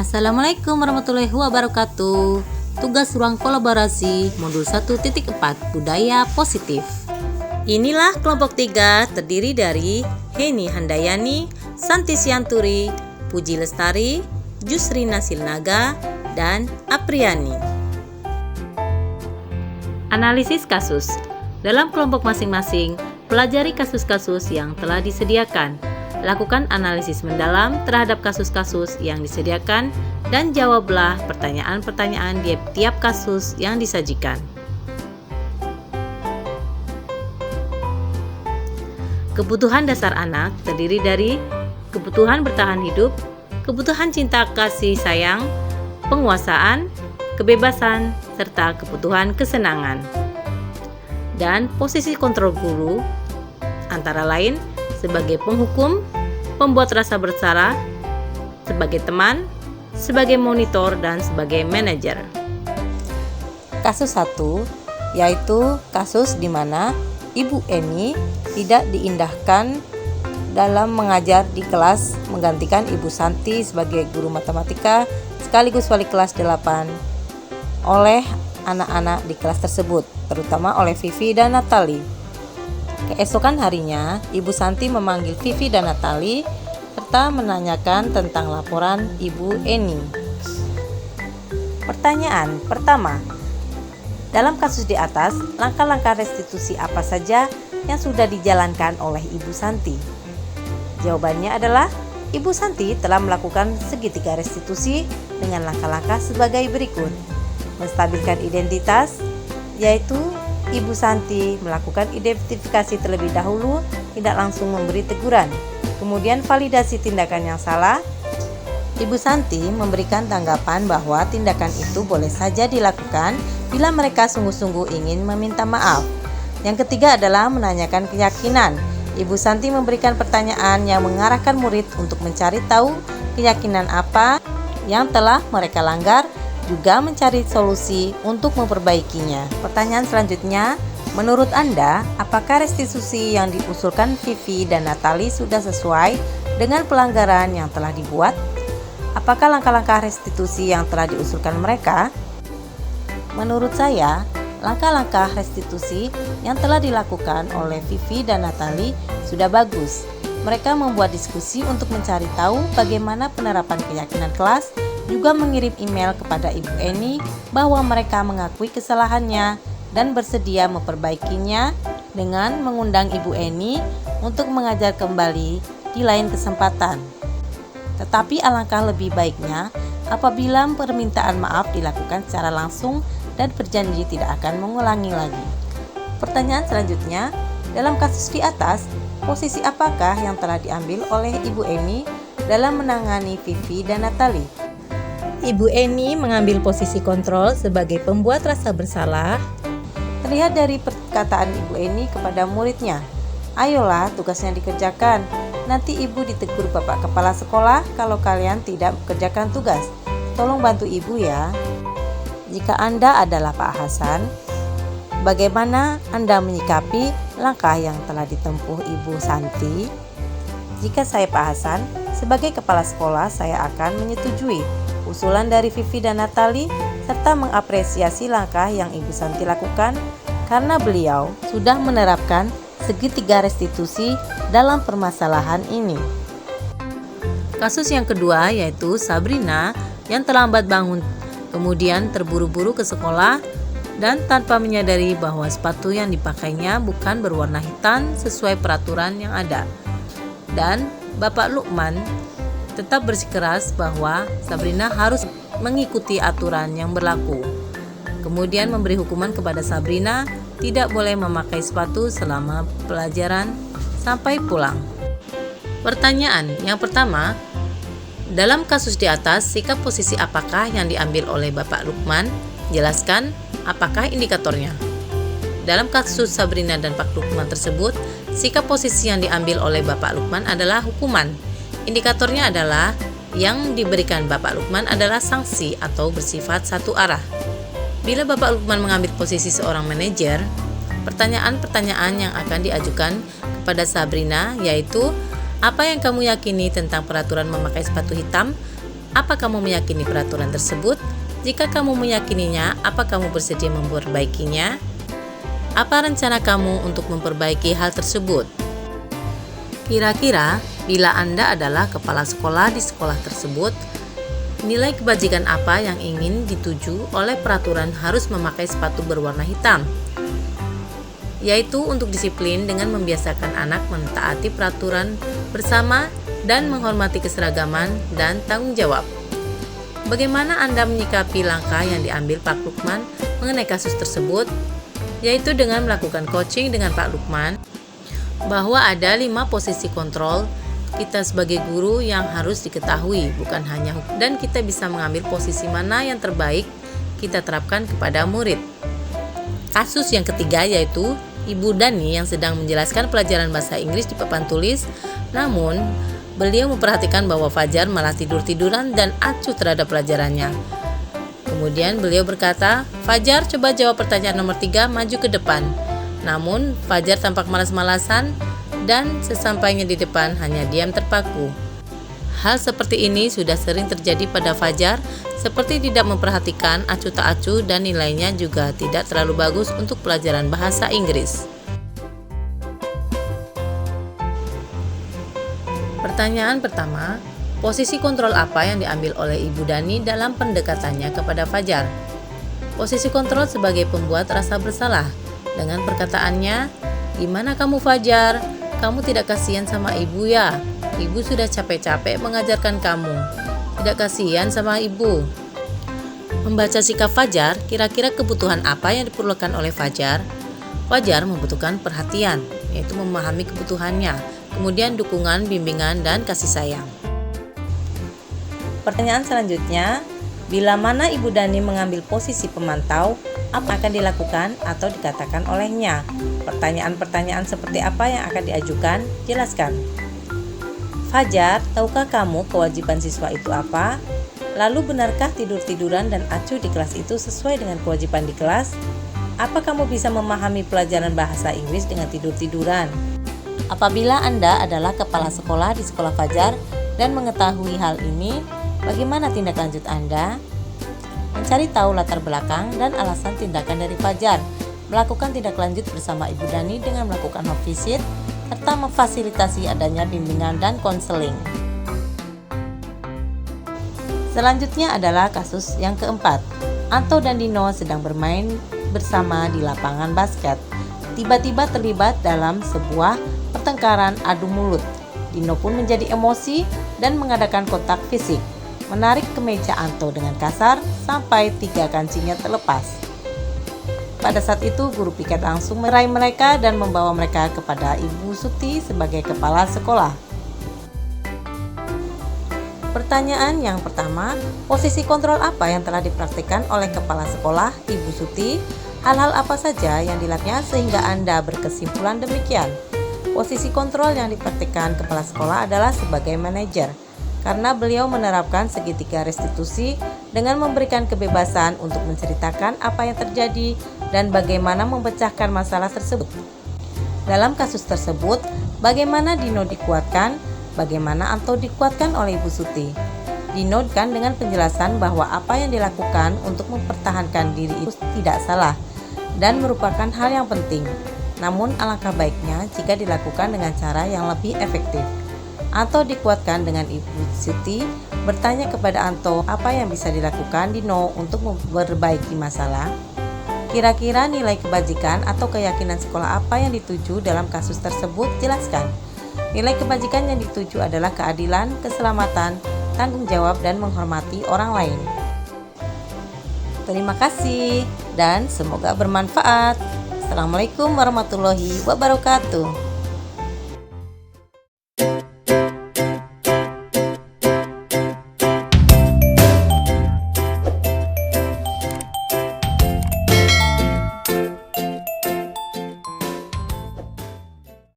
Assalamualaikum warahmatullahi wabarakatuh. Tugas ruang kolaborasi modul 1.4 Budaya Positif. Inilah kelompok 3 terdiri dari Heni Handayani, Santi Sianturi, Puji Lestari, Jusrina Silnaga, dan Apriani. Analisis kasus. Dalam kelompok masing-masing, pelajari kasus-kasus yang telah disediakan. Lakukan analisis mendalam terhadap kasus-kasus yang disediakan dan jawablah pertanyaan-pertanyaan di tiap kasus yang disajikan. Kebutuhan dasar anak terdiri dari kebutuhan bertahan hidup, kebutuhan cinta kasih sayang, penguasaan, kebebasan, serta kebutuhan kesenangan. Dan posisi kontrol guru antara lain sebagai penghukum, pembuat rasa bersalah, sebagai teman, sebagai monitor, dan sebagai manajer. Kasus 1 yaitu kasus di mana Ibu Eni tidak diindahkan dalam mengajar di kelas menggantikan Ibu Santi sebagai guru matematika sekaligus wali kelas 8 oleh anak-anak di kelas tersebut, terutama oleh Vivi dan Natali. Keesokan harinya, Ibu Santi memanggil Vivi dan Natali serta menanyakan tentang laporan Ibu Eni. Pertanyaan pertama, dalam kasus di atas, langkah-langkah restitusi apa saja yang sudah dijalankan oleh Ibu Santi? Jawabannya adalah, Ibu Santi telah melakukan segitiga restitusi dengan langkah-langkah sebagai berikut. Menstabilkan identitas, yaitu Ibu Santi melakukan identifikasi terlebih dahulu, tidak langsung memberi teguran. Kemudian validasi tindakan yang salah. Ibu Santi memberikan tanggapan bahwa tindakan itu boleh saja dilakukan bila mereka sungguh-sungguh ingin meminta maaf. Yang ketiga adalah menanyakan keyakinan. Ibu Santi memberikan pertanyaan yang mengarahkan murid untuk mencari tahu keyakinan apa yang telah mereka langgar, juga mencari solusi untuk memperbaikinya. Pertanyaan selanjutnya, menurut Anda, apakah restitusi yang diusulkan Vivi dan Natali sudah sesuai dengan pelanggaran yang telah dibuat? Apakah langkah-langkah restitusi yang telah diusulkan mereka? Menurut saya, langkah-langkah restitusi yang telah dilakukan oleh Vivi dan Natali sudah bagus. Mereka membuat diskusi untuk mencari tahu bagaimana penerapan keyakinan kelas, juga mengirim email kepada Ibu Eni bahwa mereka mengakui kesalahannya dan bersedia memperbaikinya dengan mengundang Ibu Eni untuk mengajar kembali di lain kesempatan. Tetapi alangkah lebih baiknya apabila permintaan maaf dilakukan secara langsung dan berjanji tidak akan mengulangi lagi. Pertanyaan selanjutnya, dalam kasus di atas, posisi apakah yang telah diambil oleh Ibu Eni dalam menangani Vivi dan Natali? Ibu Eni mengambil posisi kontrol sebagai pembuat rasa bersalah. Terlihat dari perkataan Ibu Eni kepada muridnya, ayolah tugasnya dikerjakan, nanti ibu ditegur Bapak Kepala Sekolah kalau kalian tidak mengerjakan tugas. Tolong bantu ibu ya. Jika Anda adalah Pak Hasan, bagaimana Anda menyikapi langkah yang telah ditempuh Ibu Santi? Jika saya Pak Hasan, sebagai kepala sekolah saya akan menyetujui usulan dari Vivi dan Natali serta mengapresiasi langkah yang Ibu Santi lakukan karena beliau sudah menerapkan segitiga restitusi dalam permasalahan ini. Kasus yang kedua yaitu Sabrina yang terlambat bangun, kemudian terburu-buru ke sekolah dan tanpa menyadari bahwa sepatu yang dipakainya bukan berwarna hitam sesuai peraturan yang ada. Dan Bapak Lukman tetap bersikeras bahwa Sabrina harus mengikuti aturan yang berlaku. Kemudian memberi hukuman kepada Sabrina tidak boleh memakai sepatu selama pelajaran sampai pulang. Pertanyaan yang pertama, dalam kasus di atas, sikap posisi apakah yang diambil oleh Bapak Lukman? Jelaskan apakah indikatornya. Dalam kasus Sabrina dan Pak Lukman tersebut, sikap posisi yang diambil oleh Bapak Lukman adalah hukuman. Indikatornya adalah yang diberikan Bapak Lukman adalah sanksi atau bersifat satu arah. Bila Bapak Lukman mengambil posisi seorang manajer, pertanyaan-pertanyaan yang akan diajukan kepada Sabrina yaitu, apa yang kamu yakini tentang peraturan memakai sepatu hitam? Apa kamu meyakini peraturan tersebut? Jika kamu meyakininya, apa kamu bersedia memperbaikinya? Apa rencana kamu untuk memperbaiki hal tersebut? Kira-kira, bila Anda adalah kepala sekolah di sekolah tersebut, nilai kebajikan apa yang ingin dituju oleh peraturan harus memakai sepatu berwarna hitam? Yaitu untuk disiplin dengan membiasakan anak mentaati peraturan bersama dan menghormati keseragaman dan tanggung jawab. Bagaimana Anda menyikapi langkah yang diambil Pak Lukman mengenai kasus tersebut? Yaitu dengan melakukan coaching dengan Pak Lukman bahwa ada 5 posisi kontrol kita sebagai guru yang harus diketahui, bukan hanya hukum, dan kita bisa mengambil posisi mana yang terbaik kita terapkan kepada murid. Kasus yang ketiga yaitu Ibu Dani yang sedang menjelaskan pelajaran bahasa Inggris di papan tulis, namun beliau memperhatikan bahwa Fajar malah tidur-tiduran dan acuh terhadap pelajarannya. Kemudian beliau berkata, "Fajar, coba jawab pertanyaan nomor 3, maju ke depan." Namun Fajar tampak malas-malasan dan sesampainya di depan hanya diam terpaku. Hal seperti ini sudah sering terjadi pada Fajar, seperti tidak memperhatikan, acuh tak acuh, dan nilainya juga tidak terlalu bagus untuk pelajaran bahasa Inggris. Pertanyaan pertama, posisi kontrol apa yang diambil oleh Ibu Dani dalam pendekatannya kepada Fajar? Posisi kontrol sebagai pembuat rasa bersalah dengan perkataannya, "Gimana kamu Fajar? Kamu tidak kasihan sama ibu ya? Ibu sudah capek-capek mengajarkan kamu. Tidak kasihan sama ibu." Membaca sikap Fajar, kira-kira kebutuhan apa yang diperlukan oleh Fajar? Fajar membutuhkan perhatian, yaitu memahami kebutuhannya, kemudian dukungan, bimbingan, dan kasih sayang. Pertanyaan selanjutnya, bila mana Ibu Dani mengambil posisi pemantau, apa akan dilakukan atau dikatakan olehnya? Pertanyaan-pertanyaan seperti apa yang akan diajukan? Jelaskan. Fajar, tahukah kamu kewajiban siswa itu apa? Lalu benarkah tidur-tiduran dan acuh di kelas itu sesuai dengan kewajiban di kelas? Apa kamu bisa memahami pelajaran bahasa Inggris dengan tidur-tiduran? Apabila Anda adalah kepala sekolah di sekolah Fajar dan mengetahui hal ini, bagaimana tindak lanjut Anda? Mencari tahu latar belakang dan alasan tindakan dari Fajar, melakukan tindak lanjut bersama Ibu Dani dengan melakukan home visit, serta memfasilitasi adanya bimbingan dan konseling. Selanjutnya adalah kasus yang keempat. Anto dan Dino sedang bermain bersama di lapangan basket. Tiba-tiba terlibat dalam sebuah pertengkaran adu mulut. Dino pun menjadi emosi dan mengadakan kontak fisik, menarik kemeja Anto dengan kasar sampai 3 kancingnya terlepas. Pada saat itu guru piket langsung meraih mereka dan membawa mereka kepada Ibu Suti sebagai kepala sekolah. Pertanyaan yang pertama, posisi kontrol apa yang telah dipraktikkan oleh kepala sekolah Ibu Suti? Hal-hal apa saja yang dilakukannya sehingga Anda berkesimpulan demikian? Posisi kontrol yang dipraktikkan kepala sekolah adalah sebagai manajer, karena beliau menerapkan segitiga restitusi dengan memberikan kebebasan untuk menceritakan apa yang terjadi dan bagaimana memecahkan masalah tersebut. Dalam kasus tersebut, bagaimana Dino dikuatkan, bagaimana Anto dikuatkan oleh Ibu Suti. Dino kan dengan penjelasan bahwa apa yang dilakukan untuk mempertahankan diri itu tidak salah dan merupakan hal yang penting. Namun alangkah baiknya jika dilakukan dengan cara yang lebih efektif. Anto dikuatkan dengan Ibu Suti bertanya kepada Anto apa yang bisa dilakukan Dino untuk memperbaiki masalah. Kira-kira nilai kebajikan atau keyakinan sekolah apa yang dituju dalam kasus tersebut? Jelaskan. Nilai kebajikan yang dituju adalah keadilan, keselamatan, tanggung jawab, dan menghormati orang lain. Terima kasih dan semoga bermanfaat. Assalamualaikum warahmatullahi wabarakatuh.